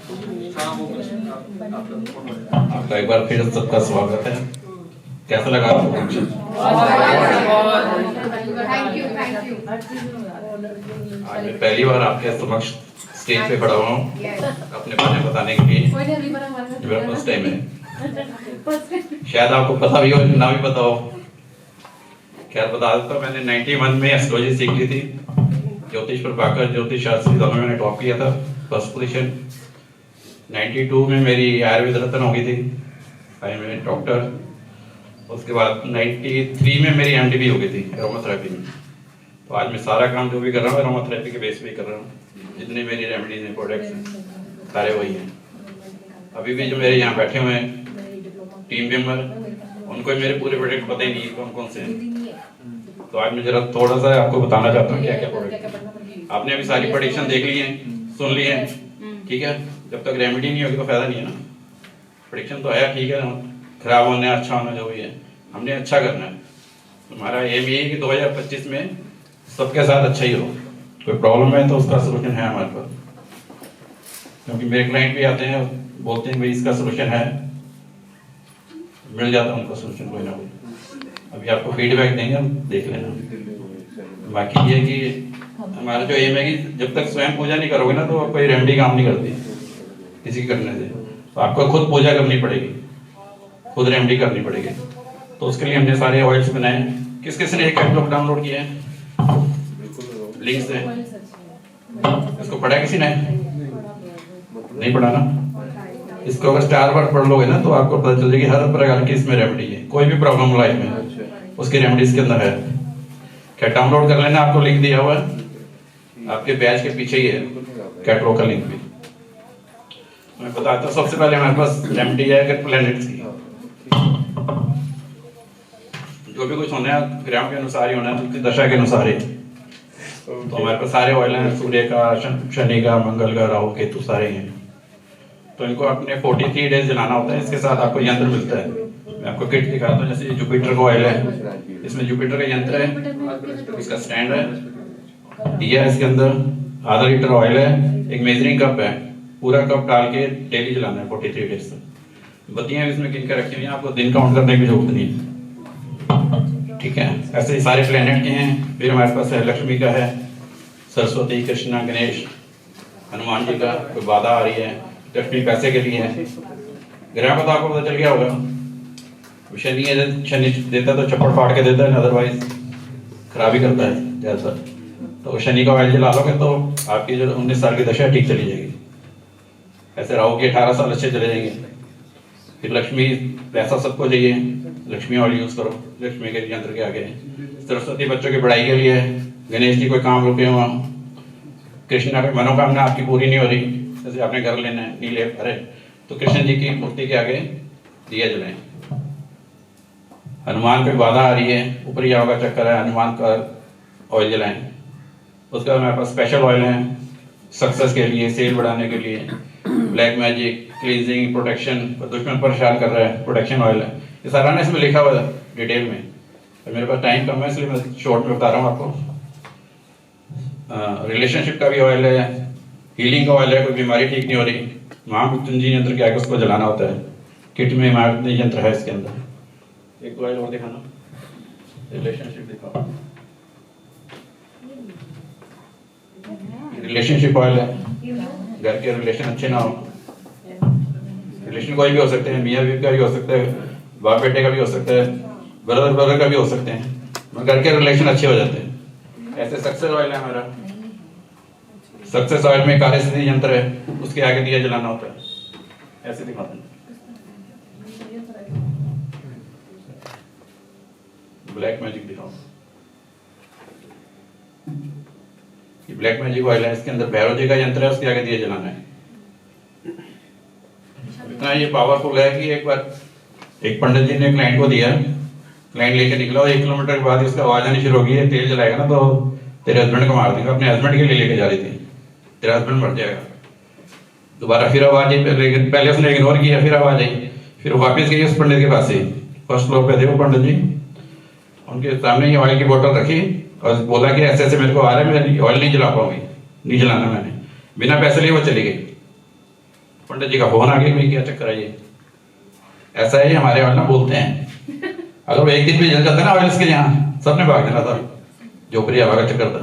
आपका एक बार फिर सबका स्वागत है। कैसा लगा आपको फंक्शन? आज मैं पहली बार आपके समक्ष स्टेज पे खड़ा हुआ हूँ अपने बारे में बताने के लिए। मेरा फर्स्ट टाइम है। शायद आपको पता भी हो ना भी पता हो। खैर बता देता हूँ, मैंने 91 में एस्ट्रोलॉजी सीख ली थी। ज्योतिष प्रभाकर ज्योतिष शास्त्री दोनों में मैंने टॉप किया था, फर्स्ट पोजीशन। 92 में मेरी आयुर्वेद रत्न हो गई थी, आई एम डॉक्टर। उसके बाद 93 में मेरी एमडी भी हो गई थी एरोमाथेरेपी में। तो आज मैं सारा काम जो भी कर रहा हूँ एरोमाथेरेपी के बेस पे कर रहा हूँ। जितने मेरी रेमेडीज हैं, प्रोडक्ट्स हैं, सारे वही हैं। अभी भी जो मेरे यहाँ बैठे हुए हैं टीम मेंबर, उनको मेरे पूरे प्रोडक्ट पता ही नहीं है कौन कौन से हैं। तो आज मैं जरा थोड़ा सा आपको बताना चाहता हूँ क्या क्या प्रोडक्ट। आपने अभी सारी प्रेडिक्शन देख ली है, सुन ली है, ठीक है। जब तक रेमेडी नहीं होगी तो फायदा नहीं है ना। प्रेडिक्शन तो है, ठीक है, खराब होना अच्छा होना जो भी है, हमने अच्छा करना है। हमारा एम ये है कि 2025 में सबके साथ अच्छा ही हो। कोई प्रॉब्लम है तो उसका सोल्यूशन है हमारे पास। क्योंकि मेरे क्लाइंट भी आते हैं, बोलते हैं भाई इसका सोल्यूशन है, मिल जाता है उनका सोल्यूशन कोई ना कोई। अभी आपको फीडबैक देंगे, हम देख लेना। बाकी ये कि हमारा जो एम है कि जब तक स्वयं पूजा नहीं करोगे ना तो कोई रेमेडी काम नहीं करती किसी के करने से। तो आपको खुद पूजा करनी पड़ेगी, खुद रेमेडी करनी पड़ेगी। तो उसके लिए हमने सारे ऑयल्स बनाए। किस किस ने एक कैटलॉग डाउनलोड किया है? लिंक से इसको पढ़ा किसी ने? नहीं पढ़ा ना। इसको अगर स्टार बार पढ़ लोगे ना तो आपको पता चल जाएगी हर प्रकार की इसमें रेमेडी है। कोई भी प्रॉब्लम लाइफ में उसकी रेमेडी इसके अंदर है। क्या डाउनलोड कर लेना, आपको लिंक दिया हुआ है आपके बैच के पीछे ही है, कैटलॉग का लिंक भी। मैं बताता हूँ, सबसे पहले हमारे पास रेमेडी है प्लैनेट्स की। जो भी कुछ होना है ग्रहों के अनुसार ही होना है, उसकी दशा के अनुसार ही। तो हमारे पास सारे ऑयल हैं, सूर्य का, शनि का, मंगल का, राहु केतु सारे हैं। तो इनको अपने 43 डेज जलाना होता है। इसके साथ आपको यंत्र मिलता है, मैं आपको किट दिखाता हूँ। जैसे जुपिटर का ऑयल है, इसमें जुपिटर का यंत्र है, इसका स्टैंड है, दिया है इसके अंदर, आधा लीटर ऑयल है, एक मेजरिंग कप है, पूरा कप डाल के डेली जलाना है 43 डेज तक। बत्तियां इसमें गिन कर रखी हुई हैं, आपको दिन काउंट करने की जरूरत नहीं है, ठीक है। ऐसे ही सारे प्लेनेट के हैं। फिर हमारे पास है लक्ष्मी का है, सरस्वती, कृष्णा, गणेश, हनुमान जी का। कोई बाधा आ रही है, लक्ष्मी पैसे के लिए है। ग्रह को तो आपको पता चल गया होगा। शनि है, शनि देता तो चप्पड़ फाड़ के देता है, अदरवाइज खराबी करता है जैसा। तो शनि का ऑयल जला लोगे तो आपकी जो 19 साल की दशा ठीक चली जाएगी। ऐसे राहु के 18 साल अच्छे चले जाएंगे। फिर लक्ष्मी, पैसा सबको चाहिए, लक्ष्मी ऑयल यूज करो लक्ष्मी के यंत्र के आगे। सरस्वती बच्चों की पढ़ाई के लिए है। गणेश जी कोई काम रुके हुआ। कृष्णा की मनोकामना आपकी पूरी नहीं हो रही, जैसे आपने घर लेना है नीले हरे, तो कृष्ण जी की मूर्ति के आगे दिया जलाएं। हनुमान कोई बाधा आ रही है, ऊपरी याव का चक्कर है, हनुमान का ऑयल जलाएं। उसके बाद हमारे पास स्पेशल ऑयल है सक्सेस के लिए, सेल बढ़ाने के लिए, ब्लैक मैजिक, क्लींजिंग, प्रोटेक्शन, दुश्मन परेशान कर रहा है, प्रोटेक्शन ऑयल है। ये सारा ना इसमें लिखा हुआ है डिटेल में। तो मेरे पास टाइम कम है इसलिए मैं शॉर्ट में बता रहा हूँ आपको। रिलेशनशिप का भी ऑयल है, हीलिंग का ऑयल है, कोई बीमारी ठीक नहीं हो रही, महामृत्युंजय यंत्र के आगे उसको जलाना होता है। किट में महामृत्युंजय यंत्र है इसके अंदर। एक ऑयल और दिखाना, रिलेशनशिप दिखाओ। रिलेशनशिप ऑयल है, घर के रिलेशन अच्छे ना हो, रिलेशन कोई भी हो सकते हैं, मियाँ बीवी का भी हो सकता है, बाप बेटे का भी हो सकता है, ब्रदर ब्रदर का भी हो सकते हैं, मगर घर के रिलेशन अच्छे हो जाते हैं। ऐसे सक्सेस ऑयल है हमारा। सक्सेस ऑयल में कार्य सिद्धि यंत्र है, उसके आगे दिया जलाना होता है। ऐसे दिखाते हैं। ब्लैक मैजिक दिखाओ। ये ब्लैक मैजिक ऑयल है, इसके अंदर भैरव जी का यंत्र है, उसके आगे दिया जलाना है। इतना ये पावरफुल है कि एक बार एक पंडित जी ने क्लाइंट को दिया, क्लाइंट लेके निकला और 1 किलोमीटर के बाद उसका आवाज आनी शुरू होगी, है तेल जलाएगा ना तो तेरे हस्बैंड को मार देगा। अपने हस्बैंड के लिए लेके जा रही थी, तेरा हस्बैंड मर जाएगा। दोबारा फिर आवाज आई, पहले उसने इग्नोर किया, फिर आवाज आई, फिर वापस गई उस पंडित के पास से। फर्स्ट फ्लोर पे थे वो पंडित जी, उनके सामने ही ऑयल की बोतल रखी और बोला कि ऐसे ऐसे मेरे को आ रहा है, मैं ऑयल नहीं जला पाऊंगी, नहीं जलाना मैंने। बिना पैसे लिए वो चली गई। पंडित जी का फोन आ गया, भाई क्या चक्कर है ये। ऐसा है हमारे वाले ना बोलते हैं, अगर वो एक दिन भी जल जाता ना ऑयल के यहाँ, सबने भाग देना था, झोपड़ी हवा का चक्कर था।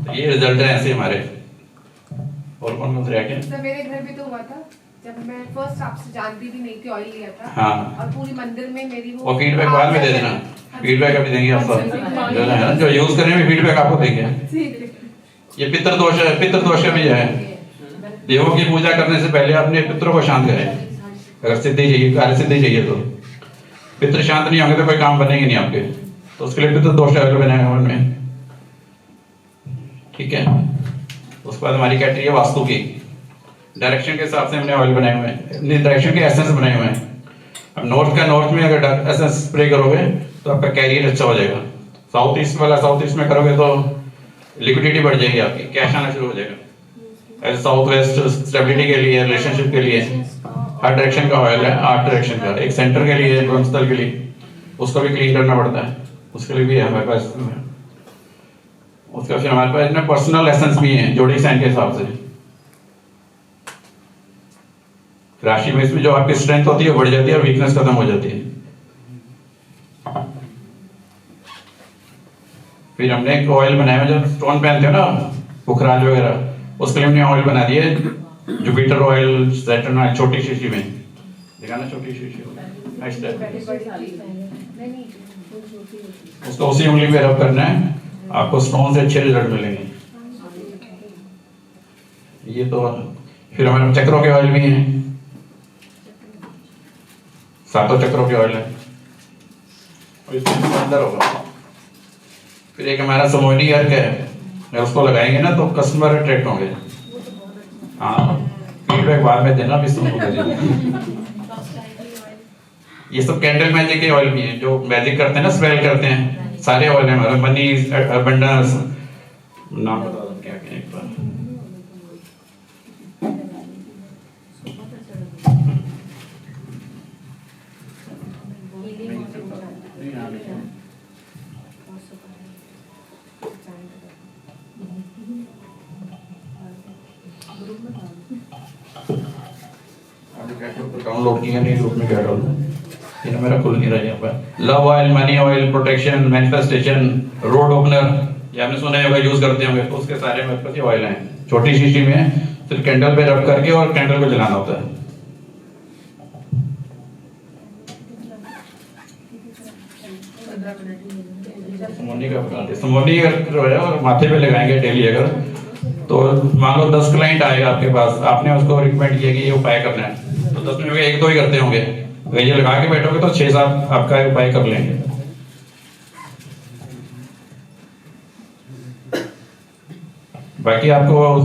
तो ये रिजल्ट है ऐसे हमारे। और कौन कौन से रह गए? मेरे घर भी तो हुआ था जब मैं फर्स्ट आपसे जानती भी नहीं थी, ऑयल लिया था। हाँ। और पूरी मंदिर में मेरी वो फीडबैक बाद में दे देना, फीडबैक अभी देंगे आप सब, जो है जो यूज करेंगे फीडबैक आपको देंगे। ये पितृ दोष है, पितृ दोष भी है। देवों की पूजा करने से पहले अपने पितरों को शांत करें, अगर सिद्धि चाहिए, कार्य सिद्धि चाहिए तो। पितृ शांत नहीं होंगे तो कोई काम बनेंगे नहीं आपके, तो उसके लिए पितृ दोष बनेगा मन में, ठीक है। उसके बाद हमारी कैटेगरी है वास्तु की। डायरेक्शन के हिसाब से हमने ऑयल बनाए हुए हैं, डायरेक्शन के एसेंस बनाए हुए हैं। अब नॉर्थ का नॉर्थ में अगर एसेंस स्प्रे करोगे तो आपका कैरियर अच्छा हो जाएगा। साउथ ईस्ट वाला साउथ ईस्ट में करोगे तो लिक्विडिटी बढ़ जाएगी, आपकी कैश आना शुरू हो जाएगा। साउथ वेस्ट स्टेबिलिटी के लिए, रिलेशनशिप के लिए, हर डायरेक्शन का ऑयल है, 8 डायरेक्शन का। एक सेंटर के लिए, ब्रह्मस्थल के लिए, उसको भी क्लीन करना पड़ता है, उसके लिए भी है हमारे पास। उसका फिर हमारे पास इतने पर्सनल एसेंस भी हैं जोड़ी साइन के हिसाब से। राशि में इसमें जो आपकी स्ट्रेंथ होती है वो बढ़ जाती है और वीकनेस खत्म हो जाती है। फिर हमने एक ऑयल बनाया, जब स्टोन पहनते हैं ना पुखराज वगैरह, उसके लिए हमने ऑयल बना दिए जुपिटर ऑयल, सैटर्न ऑयल, छोटी शीशी में। दिखाना छोटी शीशी, उसको उसी उंगली पे रब करना है, आपको स्टोन से अच्छे रिजल्ट मिलेंगे। ये तो फिर हमारे चक्रों के ऑयल भी हैं, 7 चक्रों के ऑयल है, और इसमें अंदर होगा। फिर एक हमारा समोनी अर्क है, अगर उसको लगाएंगे ना तो कस्टमर अट्रैक्ट होंगे। हाँ, फीडबैक बाद में देना भी सुनूंगा। ये सब कैंडल मैजिक के ऑयल भी हैं, जो मैजिक करते हैं ना, स्पेल करते हैं, सारे ऑयल हैं हमारे। मनी अबंडेंस, नाम बता दो क्या क्या एक बार। डाउनलोड किया नहीं, ग्रुप में क्या डालूं, ये मेरा खुल नहीं रहा यहाँ पर। Love oil, money oil, protection, manifestation, road opener, ये आपने सुना होगा, यूज करते होंगे, तो उसके सारे मेरे पास ये ऑयल हैं। छोटी शीशी में सिर्फ कैंडल पे रब करके और कैंडल को जलाना होता है। समोनी का बताते, समोनी अगर और माथे पे लगाएंगे डेली, अगर तो मान लो 10 क्लाइंट आएगा आपके पास, आपने उसको रिकमेंड किया कि ये उपाय करना है, तो 10 में 1-2 ही करते होंगे। अगर ये लगा के बैठोगे तो 6-7 आपका उपाय कर लेंगे। बाकी आपको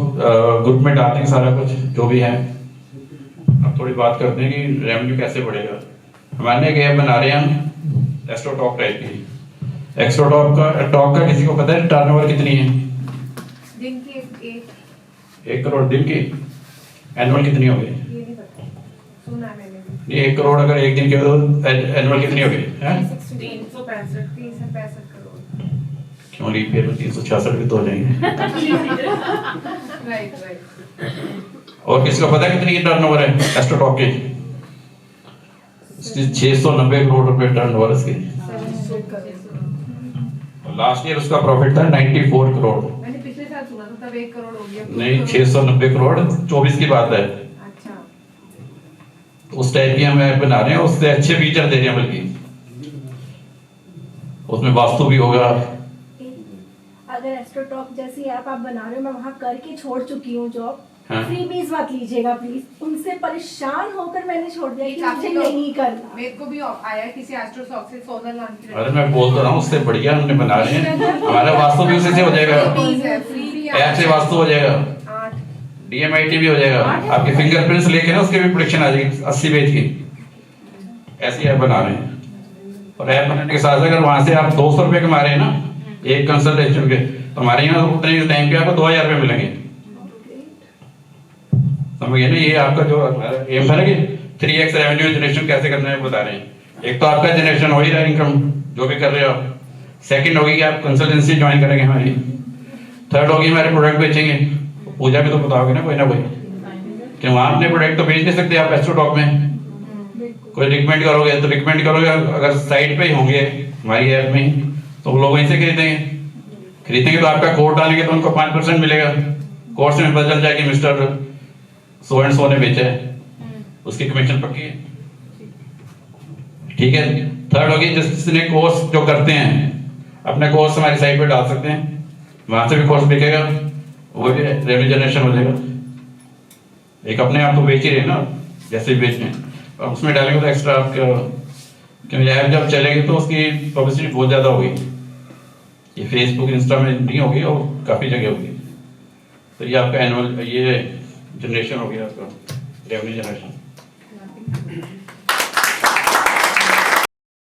ग्रुप में डालते हैं सारा कुछ जो भी है। अब थोड़ी बात करते हैं कि रेवेन्यू कैसे बढ़ेगा। हमारे एक ऐप बना रहे हैं हम, एस्ट्रोटॉक टाइप की। एस्ट्रोटॉक का किसी को पता है टर्नओवर कितनी है? दिन की 1 करोड़ दिन की। एनुअल कितनी होगी? ये नहीं पता, सुना मैंने। 1 करोड़ अगर एक दिन के तो एनुअल कितनी होगी? 365 करोड़। क्यों लीप ईयर में 366 भी तो हो जाएंगे। राइट। और किसी को पता है कितनी टर्नओवर है एस्ट्रोटॉक की? 690 करोड़ रुपए टर्नओवर इसकी। लास्ट ईयर उसका प्रॉफिट था 94 करोड़। मैंने पिछले साल सुना था, तब 1 करोड़ हो गया। नहीं, 690 करोड़ 24 की बात है। अच्छा, उस टाइप की हम ऐप बना रहे हैं, उससे अच्छे फीचर दे रहे हैं, बल्कि उसमें वास्तु भी होगा। अगर एस्ट्रोटॉक जैसी ऐप आप बना रहे हो, मैं वहाँ करके छोड़ चुकी हूँ जॉब। हाँ। फ्रीबीज मत लीजिएगा प्लीज, उनसे परेशान होकर मैंने छोड़ दिया कि मुझे तो नहीं करना। मेरे को भी आया किसी एस्ट्रोसॉक से, सोनल नाम की। अरे मैं बोल तो रहा हूँ, उससे बढ़िया हमने बना रहे हैं। हमारा वास्तु भी उसी से हो जाएगा, ऐप से वास्तु हो जाएगा, DMIT भी हो जाएगा, आपके फिंगरप्रिंट्स लेके ना उसके भी प्रोडक्शन आ जाएगी 80 पेज की। ऐसी ऐप बना रहे हैं। और ऐप बनाने के साथ अगर वहां से आप 200 रुपए कमा रहे हैं ना एक कंसल्टेशन के, तो हमारे यहाँ उतने टाइम पे आपको 2000 रुपए मिलेंगे। समझिए ना, ये आपका जो एम था ना कि 3x रेवेन्यू जनरेशन कैसे करना है बता रहे हैं। एक तो आपका जनरेशन हो ही रहा है इनकम जो भी कर रहे हो। सेकंड होगी कि आप कंसल्टेंसी ज्वाइन करेंगे हमारी। थर्ड होगी हमारे प्रोडक्ट बेचेंगे। पूजा भी तो बताओगे ना कोई, कि वहाँ अपने प्रोडक्ट तो बेच नहीं सकते आप एस्ट्रोटॉक में। बिल्कुल। कोई रिकमेंड करोगे तो रिकमेंड करोगे, अगर साइट पे ही होंगे हमारी ऐप में तो वो लोग वहीं से खरीदेंगे तो आपका कोड डालेंगे तो उनको 5% मिलेगा। कोर्स में पता चल जाएगा कि मिस्टर सो एंड सो ने बेचा है, उसकी कमीशन पक्की है। ठीक है। थर्ड होगी जिसने कोर्स जो करते हैं अपने कोर्स हमारी साइट पे डाल सकते हैं, वहां से भी कोर्स बिकेगा, वो भी रेवेन्यू जनरेशन हो जाएगा। एक अपने आप तो बेच ही रहे ना, जैसे भी बेच रहे हैं, अब उसमें डालेंगे तो एक्स्ट्रा आपका, क्योंकि ऐप जब चलेगी तो उसकी पब्लिसिटी बहुत ज़्यादा होगी। ये फेसबुक इंस्टा में नहीं होगी और काफ़ी जगह होगी। तो ये आपका एनुअल ये जनरेशन हो गया आपका रेवेन्यू जनरेशन।